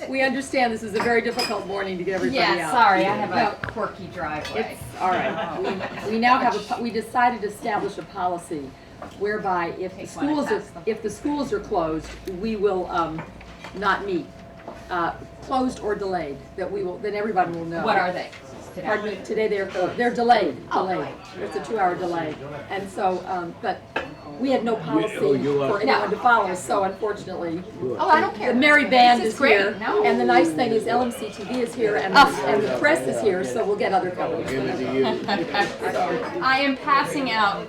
We understand this is a very difficult morning to get everybody out. Yeah, sorry, I have a quirky driveway. It's all right. We now have we decided to establish a policy whereby if the schools are closed, we will not meet, closed or delayed. Then everyone will know. What are they? Today? Pardon me. Today they're delayed. Oh, Delayed. It's a 2-hour delay, and so but. We had no policy for anyone to follow, so unfortunately, Oh, I don't care. the merry band is great. here, No. and the nice thing is LMC-TV is here, and the press is here, so we'll get other coverage. I am passing out,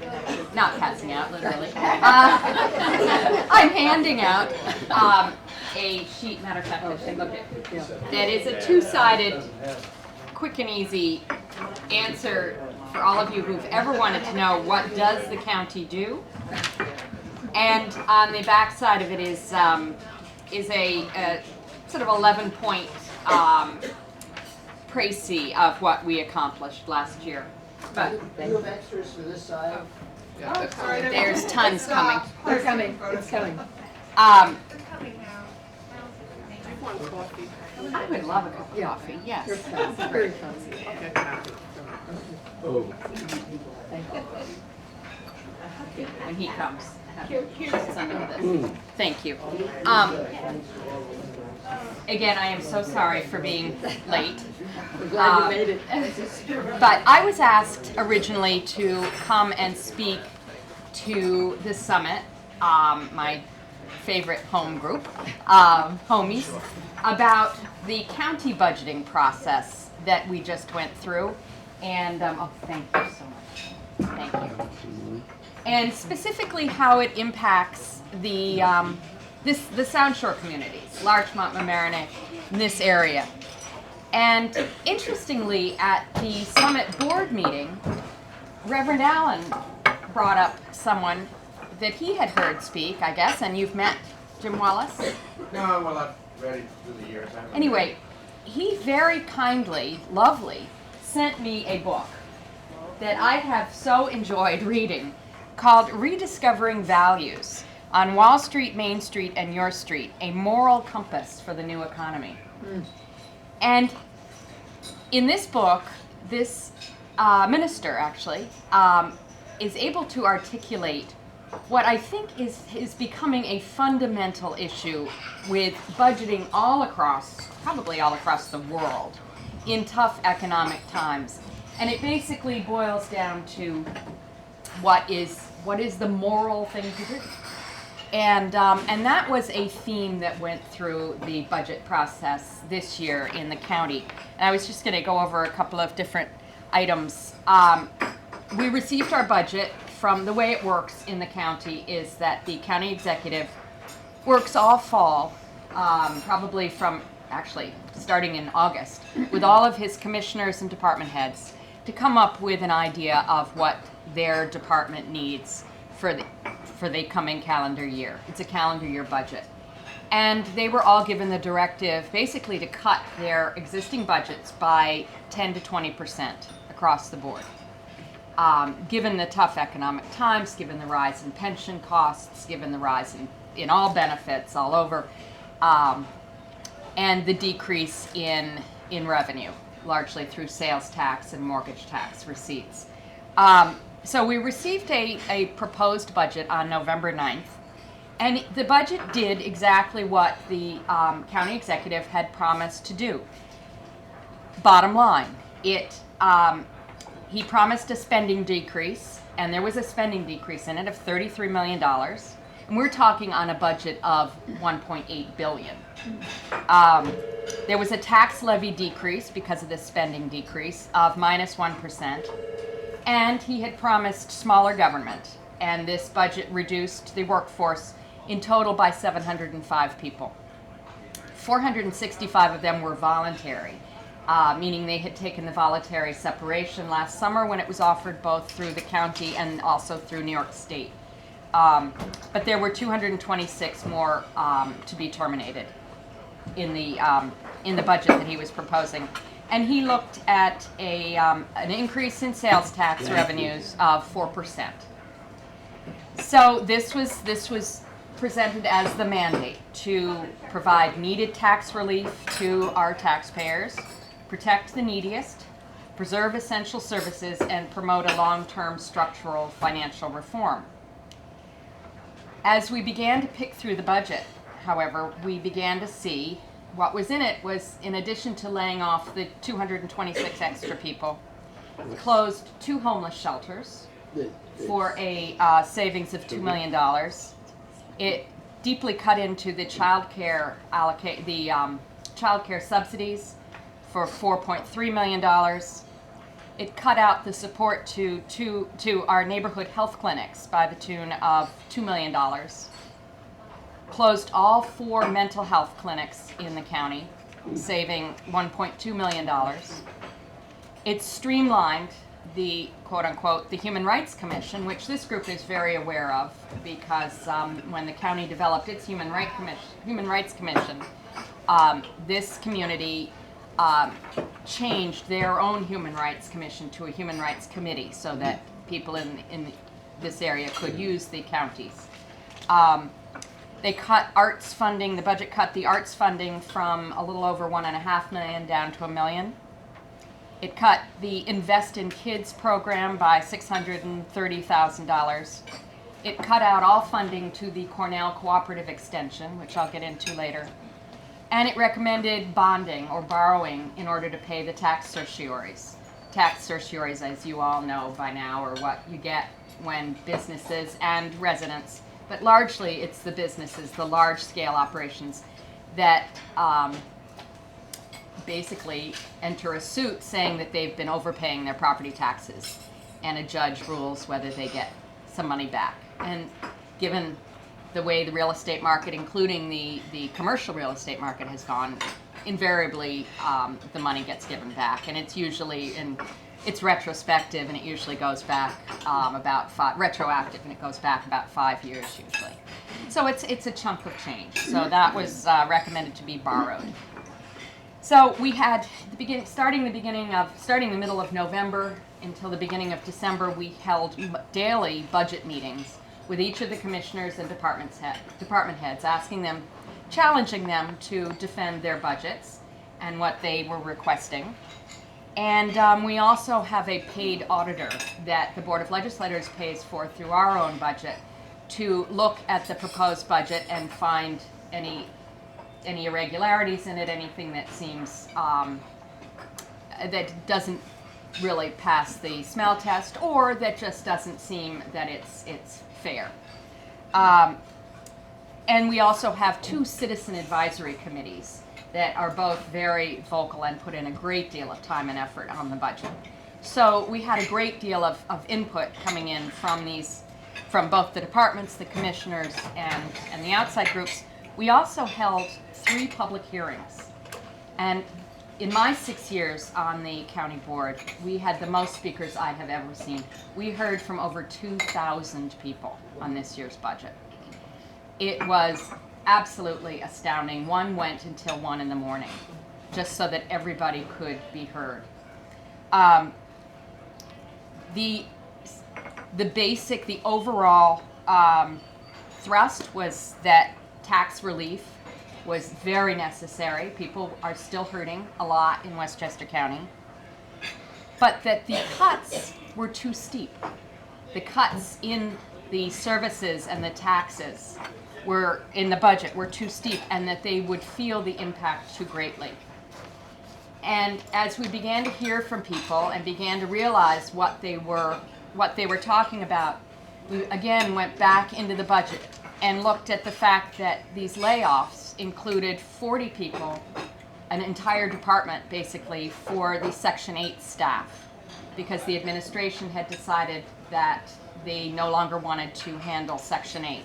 not passing out, literally. I'm handing out a sheet, matter of fact, I should look at, that is a two-sided, quick and easy answer for all of you who've ever wanted to know what does the county do. And on the back side of it is a sort of 11-point précis of what we accomplished last year. But You have extras for this side? there's tons coming. They're coming, it's coming. I would love a cup of coffee, yes. They're fun, very fun. When he comes. Some of this. Thank you. Again, I am so sorry for being late. We're glad you made it. But I was asked originally to come and speak to the summit, my favorite home group, homies, about the county budgeting process that we just went through. And, oh, thank you so much. Thank you. And specifically how it impacts the Sound Shore communities, Larchmont, Mamaroneck, in this area. And interestingly, at the summit board meeting, Reverend Allen brought up someone that he had heard speak, I guess, and you've met Jim Wallace? No, well, I've read it through the years. Anyway, he very kindly, lovely, sent me a book that I have so enjoyed reading called Rediscovering Values on Wall Street, Main Street, and Your Street, a moral compass for the new economy. And in this book, this minister actually is able to articulate what I think is becoming a fundamental issue with budgeting all across, probably all across the world, in tough economic times. And it basically boils down to what is the moral thing to do. And that was a theme that went through the budget process this year in the county. And I was just going to go over a couple of different items. We received our budget from the way it works in the county is that the county executive works all fall, probably from actually starting in August, with all of his commissioners and department heads to come up with an idea of what their department needs for the coming calendar year. It's a calendar year budget. And they were all given the directive basically to cut their existing budgets by 10 to 20% across the board. Given the tough economic times, given the rise in pension costs, given the rise in all benefits all over, and the decrease in revenue, largely through sales tax and mortgage tax receipts. So we received a proposed budget on November 9th, and the budget did exactly what the county executive had promised to do. Bottom line, he promised a spending decrease, and there was a spending decrease in it of $33 million, and we're talking on a budget of $1.8 billion. There was a tax levy decrease because of the spending decrease of -1%, and he had promised smaller government, and this budget reduced the workforce in total by 705 people. 465 of them were voluntary, meaning they had taken the voluntary separation last summer when it was offered both through the county and also through New York State. But there were 226 more to be terminated in the budget that he was proposing. And he looked at an increase in sales tax revenues of 4%. So this was presented as the mandate to provide needed tax relief to our taxpayers, protect the neediest, preserve essential services, and promote a long-term structural financial reform. As we began to pick through the budget, however, we began to see what was in it was, in addition to laying off the 226 extra people, closed 2 homeless shelters for a savings of $2 million. It deeply cut into the child care subsidies for $4.3 million. It cut out the support to our neighborhood health clinics by the tune of $2 million. Closed all 4 mental health clinics in the county, saving $1.2 million. It streamlined the quote-unquote the Human Rights Commission, which this group is very aware of because when the county developed its Human Rights Commission, this community changed their own Human Rights Commission to a Human Rights Committee so that people in this area could use the counties. They cut arts funding, the budget cut the arts funding from a little over $1.5 million down to $1 million. It cut the Invest in Kids program by $630,000. It cut out all funding to the Cornell Cooperative Extension, which I'll get into later. And it recommended bonding or borrowing in order to pay the tax certioraries. Tax certioraries, as you all know by now, are what you get when businesses and residents, but largely it's the businesses, the large-scale operations that basically enter a suit saying that they've been overpaying their property taxes, and a judge rules whether they get some money back. And given the way the real estate market, including the commercial real estate market, has gone, invariably the money gets given back, and it's usually it's retrospective, and it usually goes back retroactive, and it goes back about 5 years usually. So it's a chunk of change. So that was recommended to be borrowed. So we had starting the middle of November until the beginning of December, we held daily budget meetings with each of the commissioners and department heads, challenging them to defend their budgets and what they were requesting. And we also have a paid auditor that the Board of Legislators pays for through our own budget to look at the proposed budget and find any irregularities in it, anything that seems that doesn't really pass the smell test, or that just doesn't seem that it's fair. And we also have 2 citizen advisory committees that are both very vocal and put in a great deal of time and effort on the budget. So we had a great deal of input coming in from both the departments, the commissioners, and the outside groups. We also held 3 public hearings. And in my 6 years on the county board, we had the most speakers I have ever seen. We heard from over 2,000 people on this year's budget. It was absolutely astounding. One went until 1 in the morning, just so that everybody could be heard. The overall thrust was that tax relief was very necessary. People are still hurting a lot in Westchester County, but that the cuts were too steep. The cuts in the services and the taxes were in the budget were too steep, and that they would feel the impact too greatly. And as we began to hear from people and began to realize what they were talking about, we again went back into the budget and looked at the fact that these layoffs included 40 people, an entire department basically, for the Section 8 staff, because the administration had decided that they no longer wanted to handle Section 8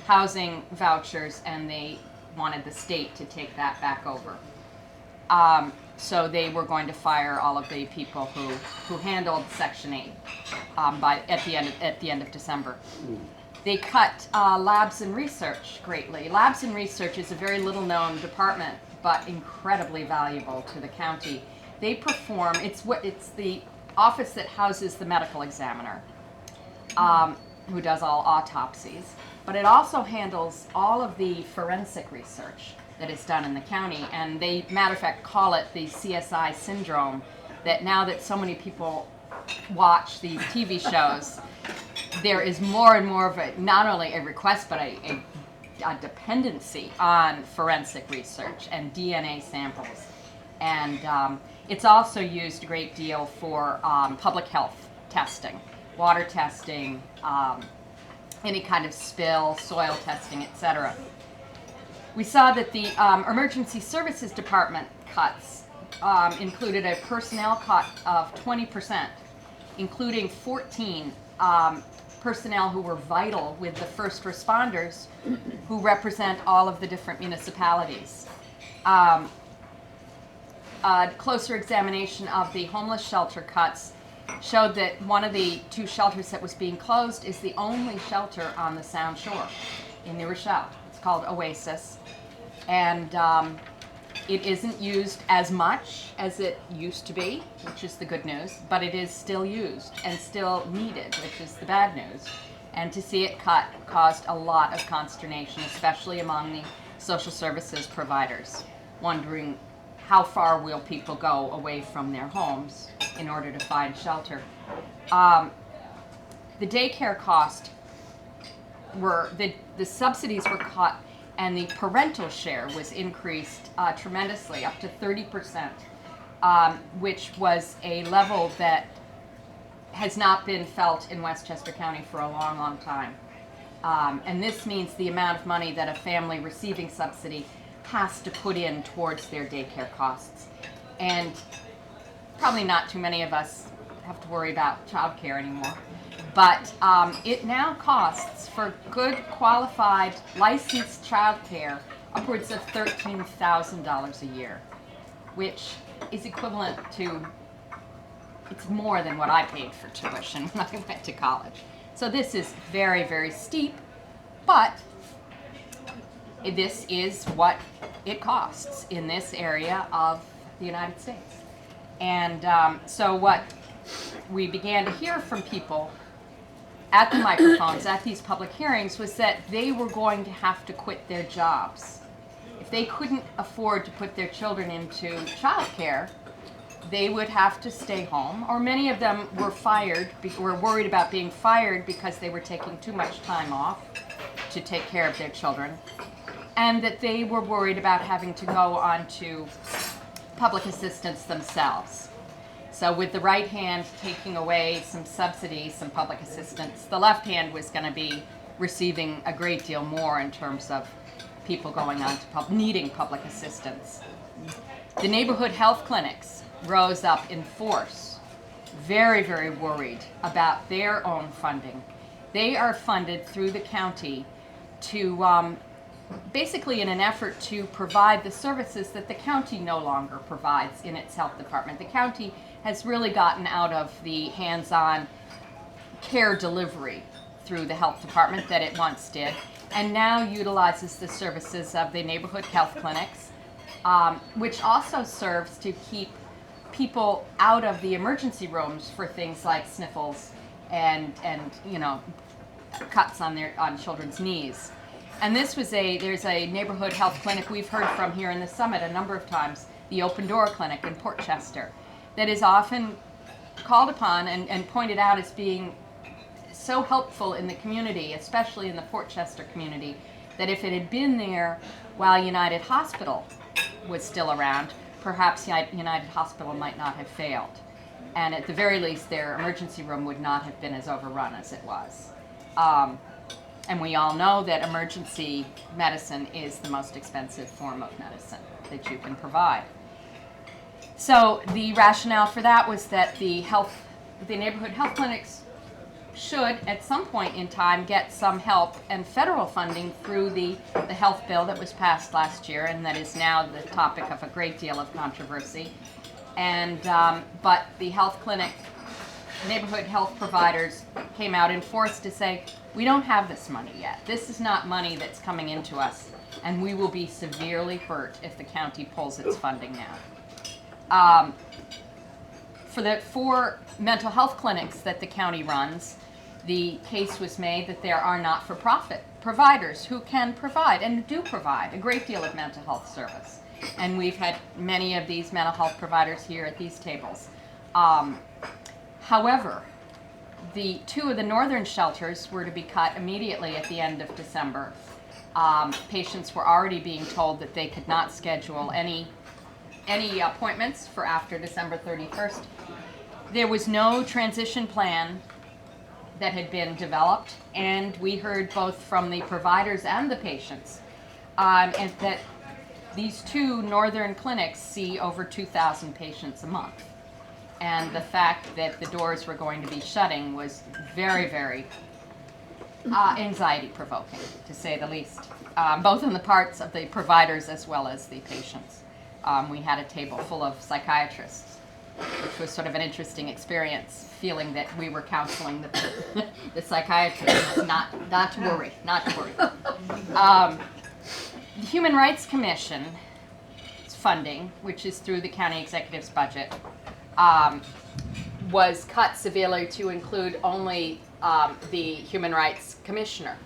housing vouchers, and they wanted the state to take that back over. So they were going to fire all of the people who handled Section 8 at the end of December. They cut labs and research greatly. Labs and research is a very little known department, but incredibly valuable to the county. They perform, it's the office that houses the medical examiner. who does all autopsies, but it also handles all of the forensic research that is done in the county. And they, matter of fact, call it the CSI syndrome, that now that so many people watch these TV shows, there is more and more of a, not only a request, but a dependency on forensic research and DNA samples. And it's also used a great deal for public health testing, water testing, any kind of spill, soil testing, etc. We saw that the Emergency Services Department cuts included a personnel cut of 20%, including 14 personnel who were vital with the first responders who represent all of the different municipalities. A closer examination of the homeless shelter cuts showed that one of the 2 shelters that was being closed is the only shelter on the Sound Shore in New Rochelle. It's called Oasis, and it isn't used as much as it used to be, which is the good news, but it is still used and still needed, which is the bad news. And to see it cut caused a lot of consternation, especially among the social services providers, wondering how far will people go away from their homes in order to find shelter. The daycare cost were, the subsidies were cut, and the parental share was increased tremendously, up to 30%, which was a level that has not been felt in Westchester County for a long, long time. And this means the amount of money that a family receiving subsidy has to put in towards their daycare costs. And probably not too many of us have to worry about childcare anymore. But it now costs, for good, qualified, licensed childcare, upwards of $13,000 a year, which is equivalent to, it's more than what I paid for tuition when I went to college. So this is very, very steep, but this is what it costs in this area of the United States. And so what we began to hear from people at the microphones, at these public hearings, was that they were going to have to quit their jobs. If they couldn't afford to put their children into childcare, they would have to stay home, or many of them were fired, were worried about being fired because they were taking too much time off to take care of their children, and that they were worried about having to go on to public assistance themselves. So with the right hand taking away some subsidies, some public assistance, the left hand was going to be receiving a great deal more in terms of people going on to needing public assistance. The neighborhood health clinics rose up in force, very, very worried about their own funding. They are funded through the county to basically in an effort to provide the services that the county no longer provides in its health department. The county has really gotten out of the hands-on care delivery through the health department that it once did, and now utilizes the services of the neighborhood health clinics, which also serves to keep people out of the emergency rooms for things like sniffles and you know, cuts on children's knees. And this was there's a neighborhood health clinic we've heard from here in the Summit a number of times, the Open Door Clinic in Westchester, that is often called upon and pointed out as being so helpful in the community, especially in the Westchester community, that if it had been there while United Hospital was still around, perhaps United Hospital might not have failed. And at the very least, their emergency room would not have been as overrun as it was. And we all know that emergency medicine is the most expensive form of medicine that you can provide. So the rationale for that was that the neighborhood health clinics should, at some point in time, get some help and federal funding through the health bill that was passed last year, and that is now the topic of a great deal of controversy. And but the neighborhood health providers came out in force to say, we don't have this money yet. This is not money that's coming into us, and we will be severely hurt if the county pulls its funding now. For the 4 mental health clinics that the county runs, the case was made that there are not-for-profit providers who can provide and do provide a great deal of mental health service. And we've had many of these mental health providers here at these tables. However, the two of the northern shelters were to be cut immediately at the end of December. Patients were already being told that they could not schedule any appointments for after December 31st. There was no transition plan that had been developed, and we heard both from the providers and the patients and that these two northern clinics see over 2,000 patients a month. And the fact that the doors were going to be shutting was very, very anxiety-provoking, to say the least, both on the parts of the providers as well as the patients. We had a table full of psychiatrists, which was sort of an interesting experience, feeling that we were counseling the psychiatrists not to worry, not to worry. The Human Rights Commission funding, which is through the county executive's budget, was cut severely to include only the Human Rights Commissioner,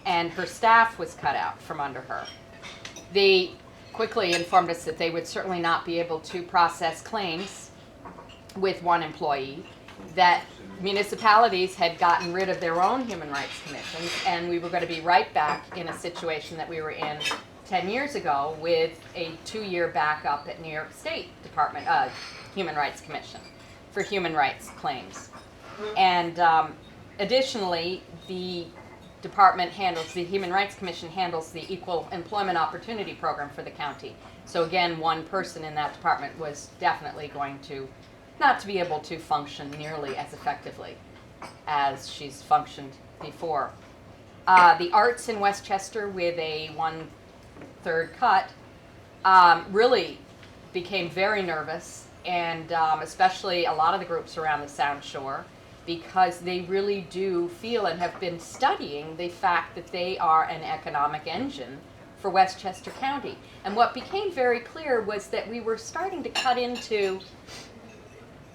and her staff was cut out from under her. They quickly informed us that they would certainly not be able to process claims with one employee, that municipalities had gotten rid of their own human rights commissions, and we were going to be right back in a situation that we were in 10 years ago with a 2-year backup at New York State Department Human Rights Commission for human rights claims. And additionally, the Human Rights Commission handles the Equal Employment Opportunity Program for the county. So again, one person in that department was definitely going to not to be able to function nearly as effectively as she's functioned before. The arts in Westchester, with a 1/3 cut, really became very nervous, and especially a lot of the groups around the Sound Shore, because they really do feel and have been studying the fact that they are an economic engine for Westchester County. And what became very clear was that we were starting to cut into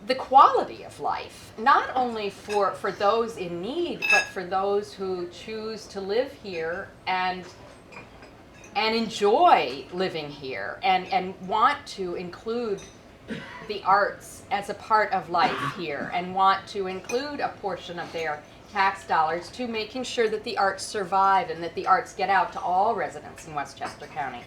the quality of life, not only for those in need, but for those who choose to live here and enjoy living here and want to include the arts as a part of life here and want to include a portion of their tax dollars to making sure that the arts survive and that the arts get out to all residents in Westchester County.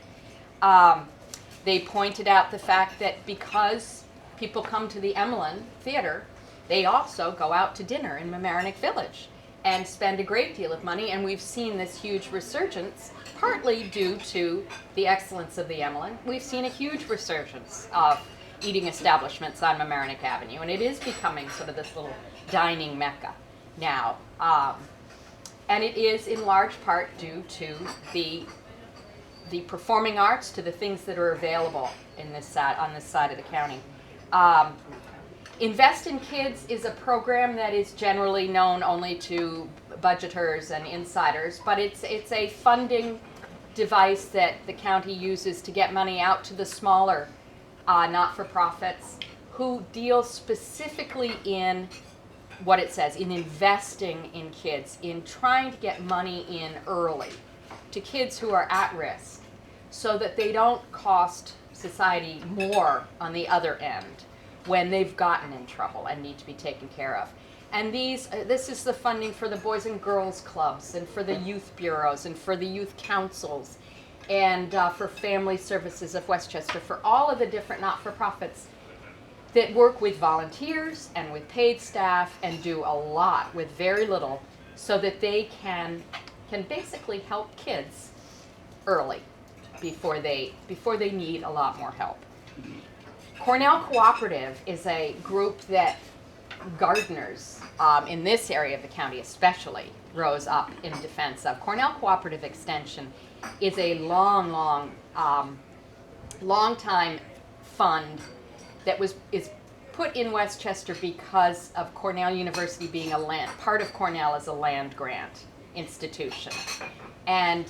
They pointed out the fact that because people come to the Emlyn Theater, they also go out to dinner in Mamaroneck Village and spend a great deal of money, and we've seen this huge resurgence, partly due to the excellence of the Emlyn. We've seen a huge resurgence of eating establishments on Mamaroneck Avenue, and it is becoming sort of this little dining mecca now. And it is in large part due to the performing arts, to the things that are available in this on this side of the county. Invest in Kids is a program that is generally known only to budgeters and insiders, but it's a funding device that the county uses to get money out to the smaller not-for-profits who deal specifically in what it says, in investing in kids, in trying to get money in early to kids who are at risk so that they don't cost society more on the other end when they've gotten in trouble and need to be taken care of. And this is the funding for the Boys and Girls Clubs and for the youth bureaus and for the youth councils and for Family Services of Westchester, for all of the different not-for-profits that work with volunteers and with paid staff and do a lot with very little so that they can basically help kids early before they need a lot more help. Cornell Cooperative is a group that gardeners in this area of the county especially rose up in defense of. Cornell Cooperative Extension is a long time fund that is put in Westchester because of Cornell University being part of Cornell as a land grant institution. And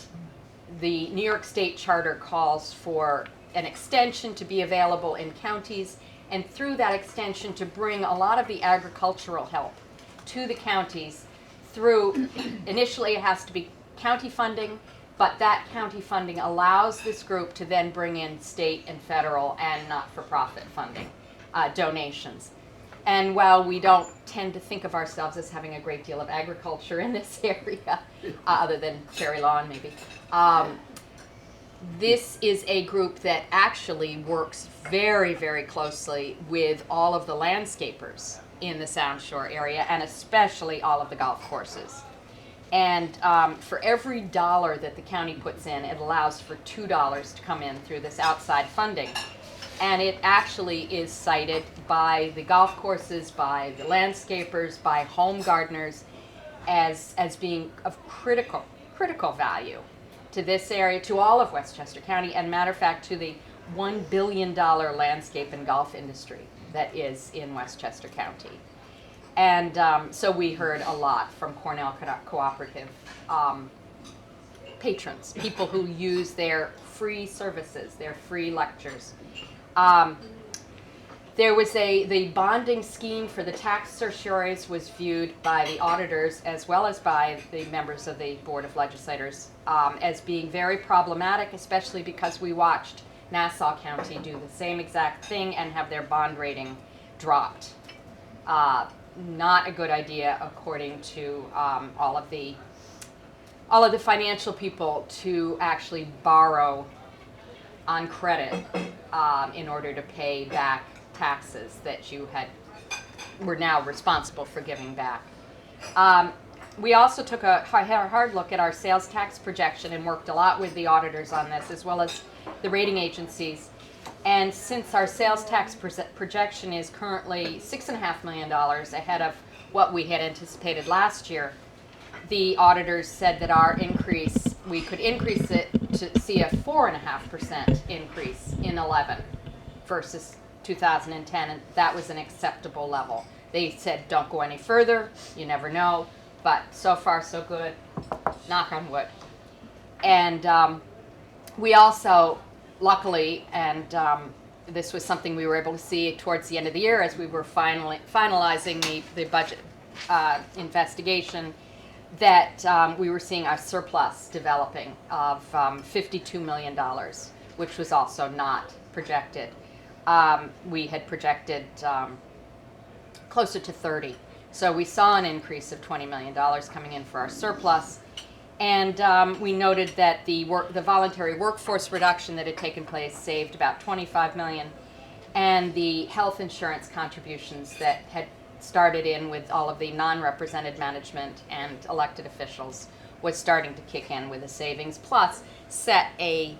the New York State Charter calls for an extension to be available in counties, and through that extension to bring a lot of the agricultural help to the counties through, initially it has to be county funding, but that county funding allows this group to then bring in state and federal and not-for-profit funding, donations. And while we don't tend to think of ourselves as having a great deal of agriculture in this area, other than cherry lawn maybe, this is a group that actually works very, very closely with all of the landscapers in the Sound Shore area, and especially all of the golf courses. And for every dollar that the county puts in, it allows for $2 to come in through this outside funding. And it actually is cited by the golf courses, by the landscapers, by home gardeners as being of critical value to this area, to all of Westchester County, and matter of fact, to the $1 billion landscape and golf industry that is in Westchester County. And so we heard a lot from Cornell Cooperative patrons, people who use their free services, their free lectures. There was the bonding scheme for the tax certiorari's was viewed by the auditors as well as by the members of the Board of Legislators as being very problematic, especially because we watched Nassau County do the same exact thing and have their bond rating dropped. Not a good idea, according to all of the financial people, to actually borrow on credit in order to pay back taxes that you were now responsible for giving back. We also took a hard look at our sales tax projection and worked a lot with the auditors on this, as well as the rating agencies. And since our sales tax projection is currently $6.5 million ahead of what we had anticipated last year, the auditors said that our increase, we could increase it to see a 4.5% increase in 11 versus 2010, and that was an acceptable level. They said don't go any further, you never know, but so far so good, knock on wood. And we also, luckily, and this was something we were able to see towards the end of the year as we were finalizing the budget investigation, that we were seeing a surplus developing of $52 million, which was also not projected. We had projected closer to 30. So we saw an increase of $20 million coming in for our surplus. And we noted that the voluntary workforce reduction that had taken place saved about $25 million, and the health insurance contributions that had started in with all of the non-represented management and elected officials was starting to kick in with the savings, plus set a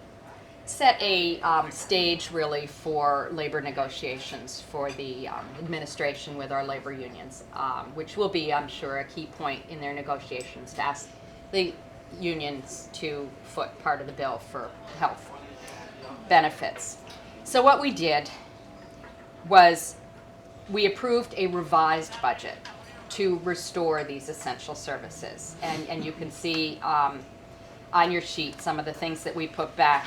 stage really for labor negotiations for the administration with our labor unions, which will be, I'm sure, a key point in their negotiations to ask the unions to foot part of the bill for health benefits. So what we did was we approved a revised budget to restore these essential services. And you can see on your sheet some of the things that we put back.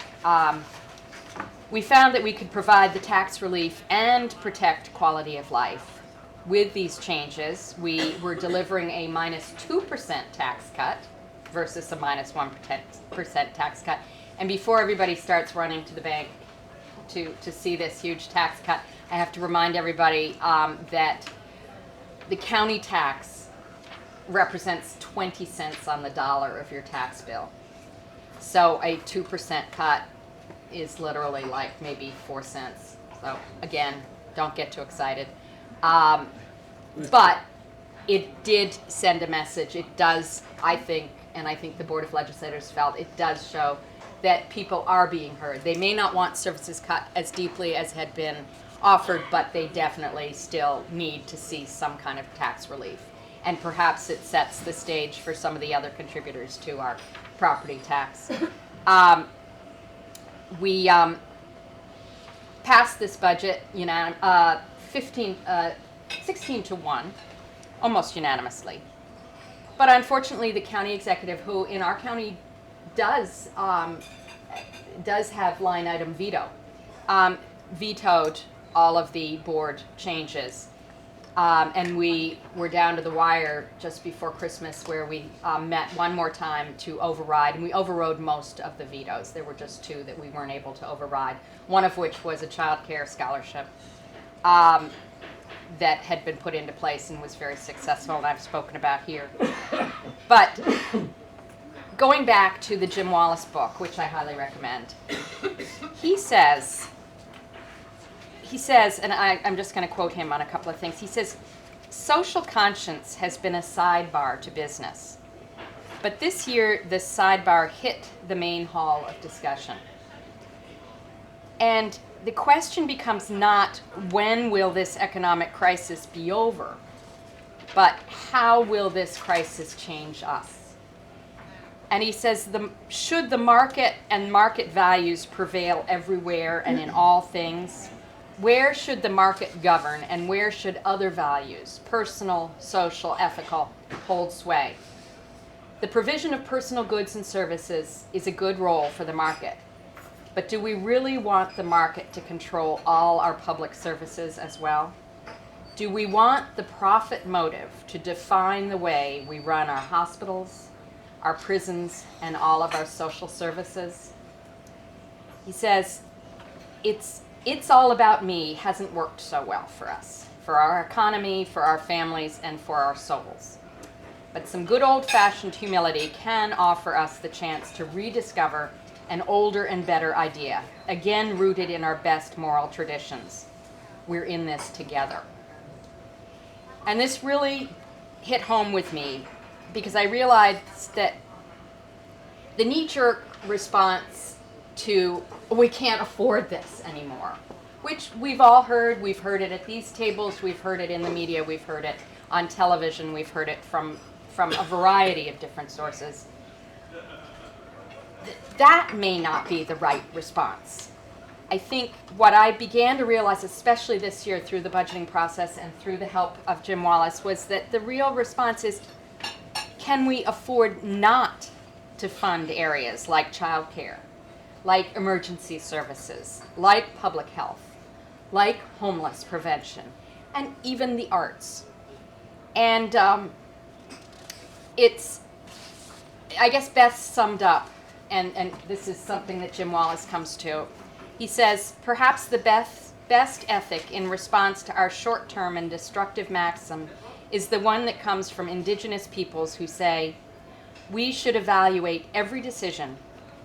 We found that we could provide the tax relief and protect quality of life. With these changes, we were delivering a -2% tax cut versus a -1% tax cut. And before everybody starts running to the bank to see this huge tax cut, I have to remind everybody that the county tax represents 20 cents on the dollar of your tax bill. So a 2% cut is literally like maybe 4 cents. So again, don't get too excited. But it did send a message. It does, I think, and I think the Board of Legislators felt, it does show that people are being heard. They may not want services cut as deeply as had been offered, but they definitely still need to see some kind of tax relief. And perhaps it sets the stage for some of the other contributors to our property tax. We passed this budget 16 to 1, almost unanimously. But unfortunately, the county executive, who in our county does have line item veto, vetoed all of the board changes. And we were down to the wire just before Christmas where we met one more time to override, and we overrode most of the vetoes. There were just two that we weren't able to override, one of which was a child care scholarship that had been put into place and was very successful, and I've spoken about here. But going back to the Jim Wallace book, which I highly recommend, he says, and I'm just going to quote him on a couple of things. He says, social conscience has been a sidebar to business. But this year, the sidebar hit the main hall of discussion. And the question becomes not when will this economic crisis be over, but how will this crisis change us? And he says, should the market and market values prevail everywhere and in all things? Where should the market govern, and where should other values, personal, social, ethical, hold sway? The provision of personal goods and services is a good role for the market. But do we really want the market to control all our public services as well? Do we want the profit motive to define the way we run our hospitals, our prisons, and all of our social services? He says, it's all about me hasn't worked so well for us, for our economy, for our families, and for our souls. But some good old-fashioned humility can offer us the chance to rediscover an older and better idea, again rooted in our best moral traditions. We're in this together. And this really hit home with me because I realized that the knee-jerk response to, we can't afford this anymore, which we've all heard. We've heard it at these tables, we've heard it in the media, we've heard it on television, we've heard it from a variety of different sources. That may not be the right response. I think what I began to realize, especially this year through the budgeting process and through the help of Jim Wallace, was that the real response is, can we afford not to fund areas like childcare, like emergency services, like public health, like homeless prevention, and even the arts? And it's, I guess, best summed up, and this is something that Jim Wallace comes to. He says, perhaps the best ethic in response to our short-term and destructive maxim is the one that comes from indigenous peoples who say, we should evaluate every decision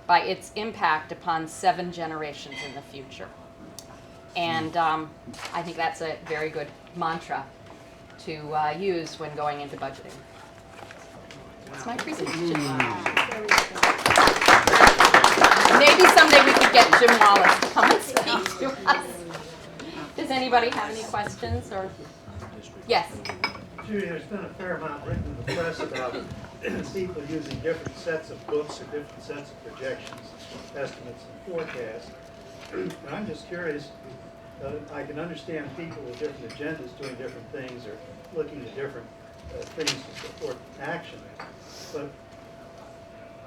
by its impact upon 7 generations in the future. And I think that's a very good mantra to use when going into budgeting. That's my presentation. Maybe someday we could get Jim Wallace to come and speak to us. Does anybody have any questions? Or yes? Judy, there's been a fair amount written in the press about people using different sets of books or different sets of projections, estimates, and forecasts. And I'm just curious, I can understand people with different agendas doing different things or looking at different things to support action. But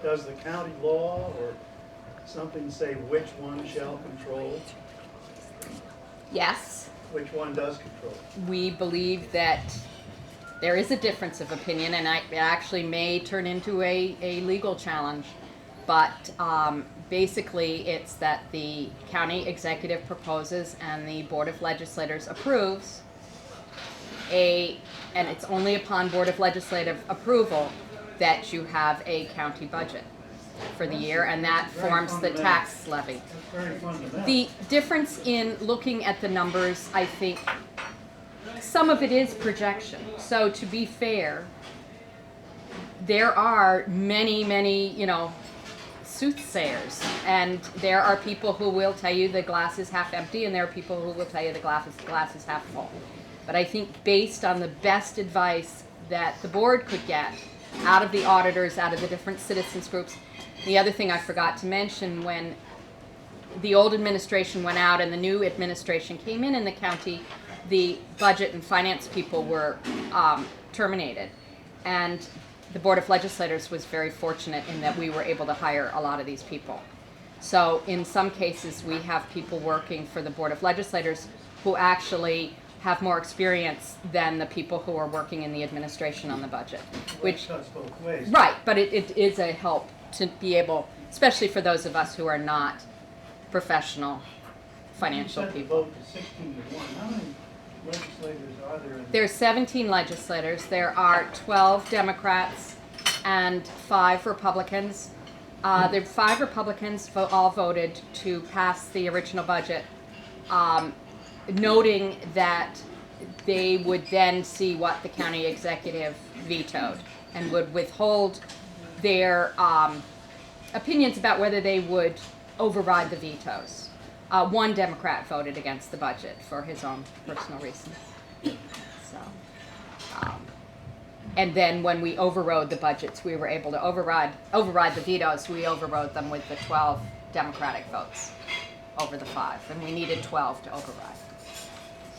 does the county law or something say which one shall control? Yes. Which one does control? We believe that there is a difference of opinion, and it actually may turn into a legal challenge. But basically, it's that the county executive proposes and the Board of Legislators approves and it's only upon Board of Legislative approval that you have a county budget for the year, and that forms the tax levy. That's very fundamental. The difference in looking at the numbers, I think, some of it is projection. So to be fair, there are many, soothsayers, and there are people who will tell you the glass is half empty, and there are people who will tell you the glass is half full. But I think based on the best advice that the board could get out of the auditors, out of the different citizens groups. The other thing I forgot to mention, when the old administration went out and the new administration came in the county, the budget and finance people were terminated. And the Board of Legislators was very fortunate in that we were able to hire a lot of these people. So in some cases, we have people working for the Board of Legislators who actually have more experience than the people who are working in the administration on the budget, which, cuts both ways. right, but it is a help to be able, especially for those of us who are not professional financial You set the people. vote to 16-1. How many legislators are there in? There's 17 legislators. There are 12 Democrats and 5 Republicans. The 5 Republicans all voted to pass the original budget, noting that they would then see what the county executive vetoed and would withhold their opinions about whether they would override the vetoes. One Democrat voted against the budget for his own personal reasons. So, and then when we overrode the budgets, we were able to override the vetoes. We overrode them with the 12 Democratic votes over the 5, and we needed 12 to override.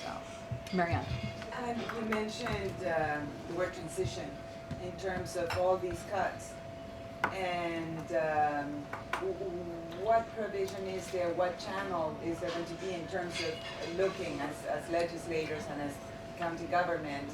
So, Marianne. You mentioned the word transition in terms of all these cuts. And what provision is there, what channel is there going to be in terms of looking as legislators and as county government,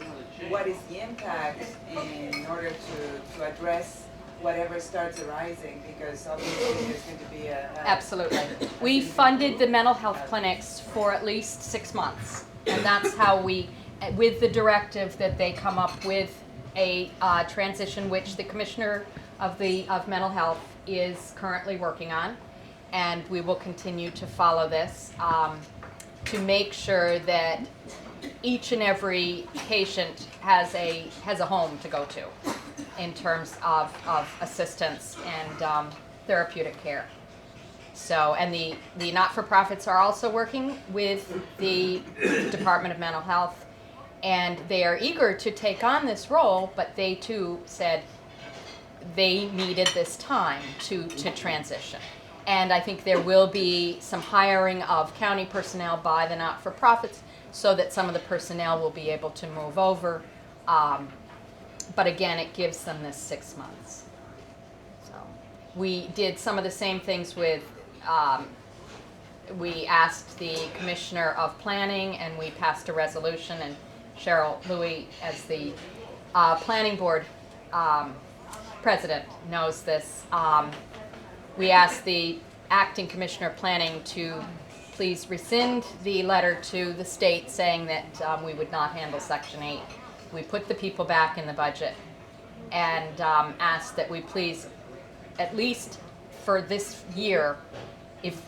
what is the impact in order to address whatever starts arising, because obviously there's going to be a Absolutely. We funded the mental health clinics for at least 6 months, and that's how we, with the directive that they come up with a transition, which the Commissioner of Mental Health is currently working on, and we will continue to follow this to make sure that each and every patient has a home to go to in terms of assistance and therapeutic care. So, and the not-for-profits are also working with the Department of Mental Health, and they are eager to take on this role, but they too said they needed this time to transition. And I think there will be some hiring of county personnel by the not-for-profits so that some of the personnel will be able to move over. But again, it gives them this 6 months. So we did some of the same things with, we asked the Commissioner of Planning, and we passed a resolution, and Cheryl Louie, as the Planning Board President, knows this. We asked the Acting Commissioner of Planning to please rescind the letter to the state saying that we would not handle Section 8. We put the people back in the budget and asked that we please, at least for this year, if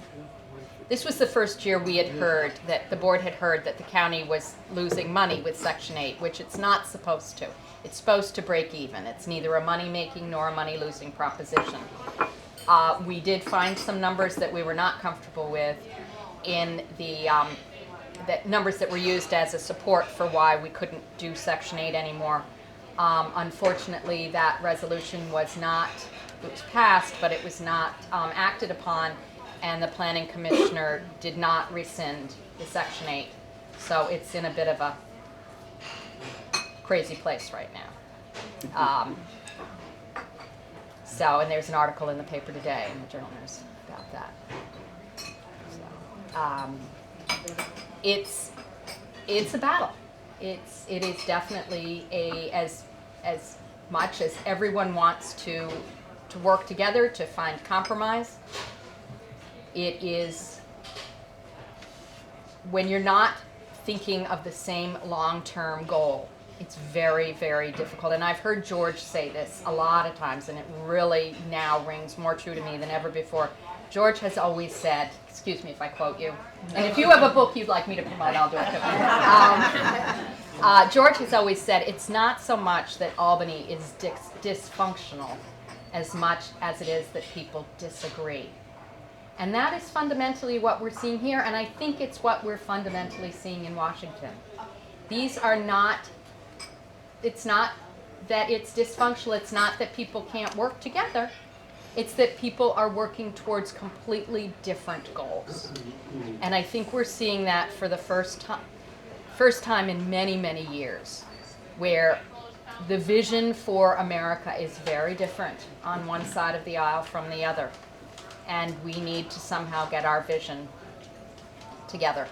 this was the first year we had heard that the board had heard that the county was losing money with Section 8, which it's not supposed to. It's supposed to break even. It's neither a money-making nor a money-losing proposition. We did find some numbers that we were not comfortable with in the numbers that were used as a support for why we couldn't do Section 8 anymore. Unfortunately, that resolution was not, it was passed, but it was not acted upon, and the Planning Commissioner did not rescind the Section 8. So it's in a bit of a crazy place right now. So, and there's an article in the paper today in the Journal News about that. So, it's a battle. It is definitely as much as everyone wants to work together to find compromise. It is, when you're not thinking of the same long-term goal, it's very, very difficult. And I've heard George say this a lot of times, and it really now rings more true to me than ever before. George has always said, excuse me if I quote you, and if you have a book you'd like me to promote, I'll do it. George has always said it's not so much that Albany is dysfunctional as much as it is that people disagree. And that is fundamentally what we're seeing here, and I think it's what we're fundamentally seeing in Washington. These are not, it's not that it's dysfunctional, it's not that people can't work together, it's that people are working towards completely different goals. And I think we're seeing that for the first time in many, many years, where the vision for America is very different on one side of the aisle from the other. And we need to somehow get our vision together.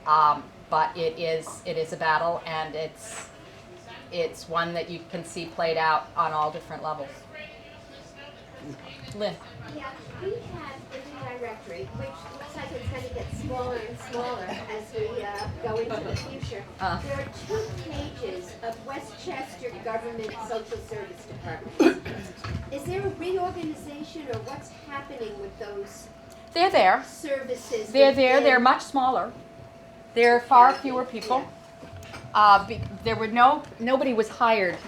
But it is a battle, and it's one that you can see played out on all different levels. Lynn. Yeah, we have the new directory, which looks like it's going to get smaller and smaller as we go into the future. There are 2 pages of Westchester Government Social Service Departments. Is there a reorganization, or what's happening with those They're there. services? They're there. within- They're much smaller. There are far fewer people. There were nobody was hired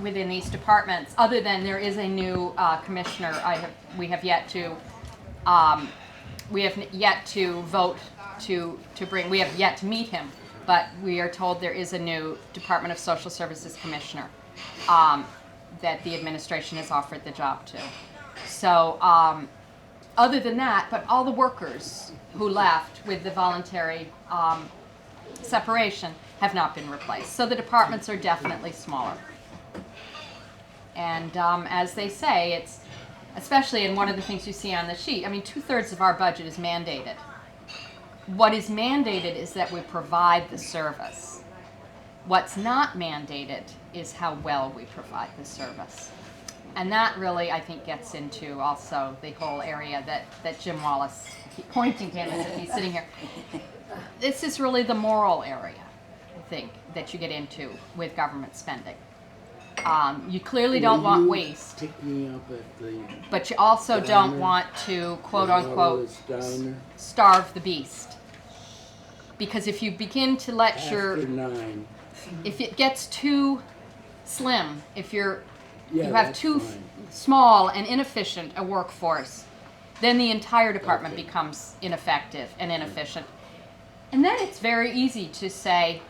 within these departments, other than there is a new commissioner. We have yet to vote to bring. We have yet to meet him, but we are told there is a new Department of Social Services commissioner that the administration has offered the job to. So other than that, but all the workers who left with the voluntary separation have not been replaced. So the departments are definitely smaller. And as they say, it's, especially in one of the things you see on the sheet, I mean, 2/3 of our budget is mandated. What is mandated is that we provide the service. What's not mandated is how well we provide the service. And that really, I think, gets into also the whole area that Jim Wallace, pointing to him as if he's sitting here. This is really the moral area, I think, that you get into with government spending. You clearly don't want waste, Pick me up at the but you also don't diner, want to, quote the unquote, Wallace Diner, starve the beast. Because if you begin to let after 9. if it gets too slim, if you Yeah, have that's too fine. small and inefficient a workforce, then the entire department Okay. becomes ineffective and inefficient. And then it's very easy to say,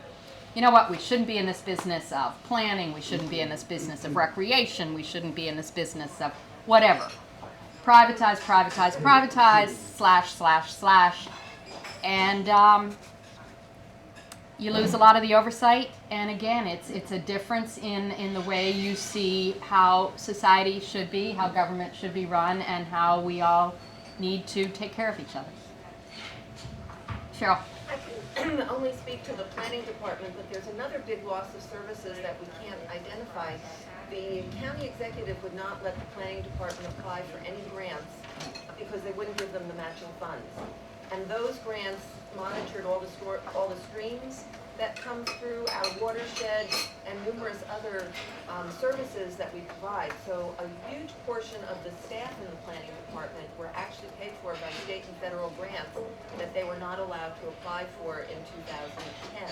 you know what, we shouldn't be in this business of planning, we shouldn't be in this business of recreation, we shouldn't be in this business of whatever. Privatize, privatize, privatize, slash, slash, slash. And you lose a lot of the oversight. And again, it's a difference in the way you see how society should be, how government should be run, and how we all need to take care of each other. Cheryl. I can only speak to the planning department, but there's another big loss of services that we can't identify. The county executive would not let the planning department apply for any grants because they wouldn't give them the matching funds. And those grants monitored all the streams that come through our watershed and numerous other services that we provide. So a huge portion of the staff in the planning department were actually paid for by state and federal grants that they were not allowed to apply for in 2010.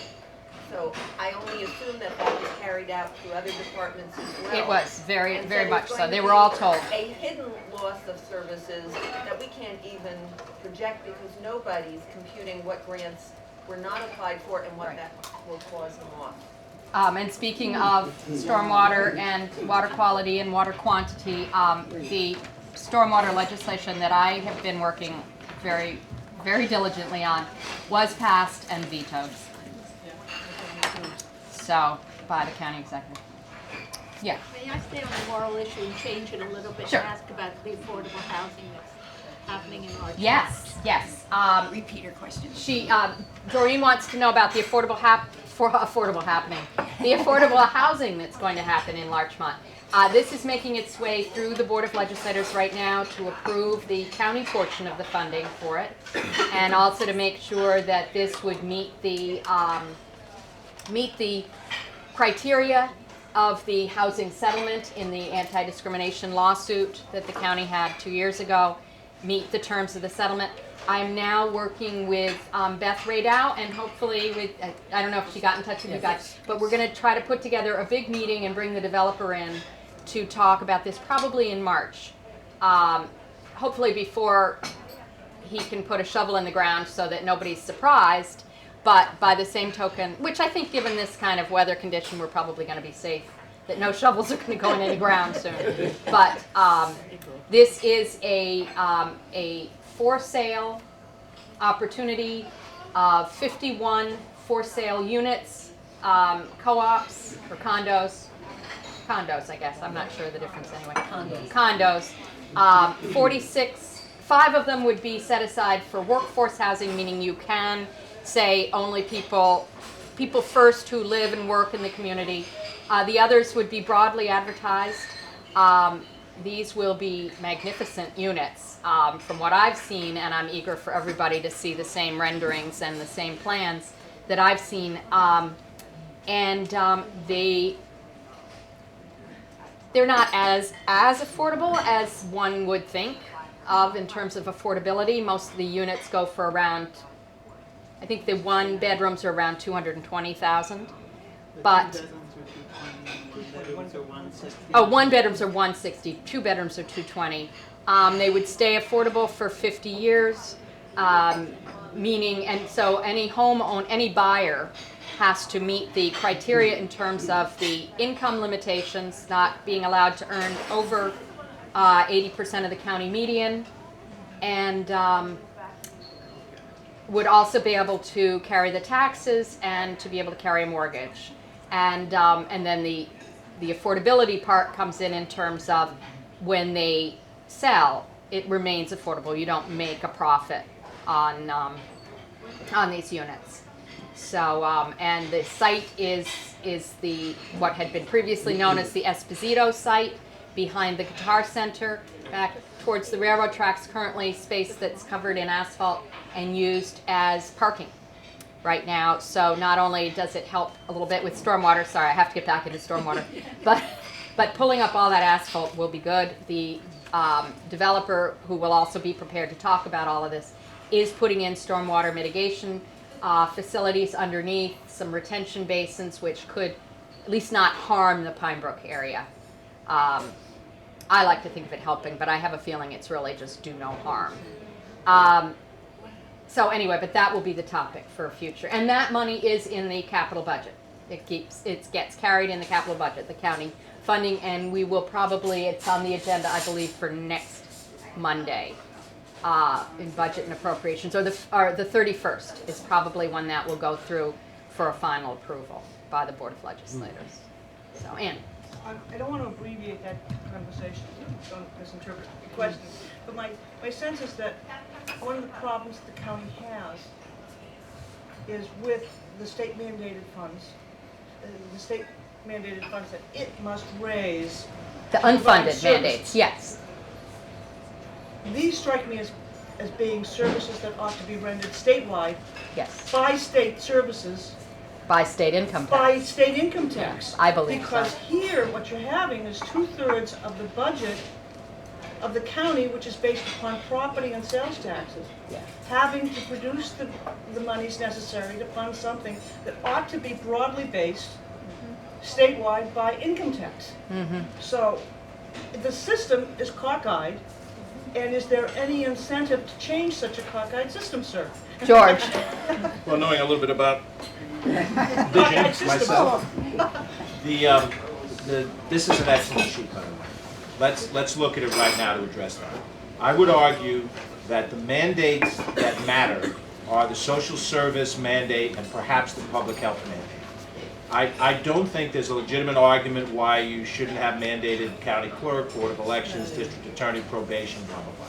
So I only assume that that was carried out through other departments as well. It was very, And very so much there's so. going They to were be all told. a hidden loss of services that we can't even project because nobody's computing what grants were not applied for and what Right. that will cause them off. And speaking of stormwater and water quality and water quantity, the stormwater legislation that I have been working very, very diligently on was passed and vetoed. So, by the county executive. Yeah. May I stay on the moral issue and change it a little bit Sure. and ask about the affordable housing that's happening in large Yes, yes. Repeat her question. Doreen wants to know about the affordable happening. The affordable housing that's going to happen in Larchmont. This is making its way through the Board of Legislators right now to approve the county portion of the funding for it, and also to make sure that this would meet the criteria of the housing settlement in the anti-discrimination lawsuit that the county had 2 years ago, meet the terms of the settlement. I'm now working with Beth Radow, and hopefully with, I don't know if she got in touch with you guys, but we're going to try to put together a big meeting and bring the developer in to talk about this probably in March. Hopefully before he can put a shovel in the ground so that nobody's surprised, but by the same token, which I think given this kind of weather condition, we're probably going to be safe, that no shovels are going to go in any ground soon. But this is a for sale opportunity of 51 for sale units, co-ops or condos, I guess, I'm not sure the difference anyway. Condos. 46, 5 of them would be set aside for workforce housing, meaning you can say only people first who live and work in the community. The others would be broadly advertised. These will be magnificent units from what I've seen, and I'm eager for everybody to see the same renderings and the same plans that I've seen. They're not as affordable as one would think of in terms of affordability. Most of the units go for around, I think the one bedrooms are around $220,000, but one bedrooms are $160, two bedrooms are $220. They would stay affordable for 50 years, meaning, and so any buyer has to meet the criteria in terms of the income limitations, not being allowed to earn over 80% of the county median, and would also be able to carry the taxes and to be able to carry a mortgage. And then the affordability part comes in terms of when they sell, it remains affordable. You don't make a profit on these units. So, and the site is what had been previously known as the Esposito site behind the Guitar Center, back towards the railroad tracks, currently space that's covered in asphalt and used as parking right now. So not only does it help a little bit with stormwater, sorry, I have to get back into stormwater, but pulling up all that asphalt will be good. The developer, who will also be prepared to talk about all of this, is putting in stormwater mitigation facilities underneath, some retention basins, which could at least not harm the Pine Brook area. I like to think of it helping, but I have a feeling it's really just do no harm. So anyway, but that will be the topic for future. And that money is in the capital budget. It gets carried in the capital budget, the county funding, and we will probably, it's on the agenda, I believe, for next Monday. In budget and appropriations, or the 31st is probably when that will go through for a final approval by the Board of Legislators. So, Ann. I don't want to abbreviate that conversation, don't misinterpret the question, but my sense is that one of the problems the county has is with the state mandated funds, that it must raise. The unfunded mandates, yes. These strike me as being services that ought to be rendered statewide. Yes. By state services. By state income tax. By state income tax. Yes, I believe because so. Here, what you're having is 2/3 of the budget of the county, which is based upon property and sales taxes, having to produce the monies necessary to fund something that ought to be broadly based statewide by income tax. So the system is cockeyed. And is there any incentive to change such a cockeyed system, sir? George. Well, knowing a little bit about vision myself, this is an excellent sheet, by the way. Let's look at it right now to address that. I would argue that the mandates that matter are the social service mandate and perhaps the public health mandate. I don't think there's a legitimate argument why you shouldn't have mandated county clerk, board of elections, district attorney, probation, blah, blah, blah.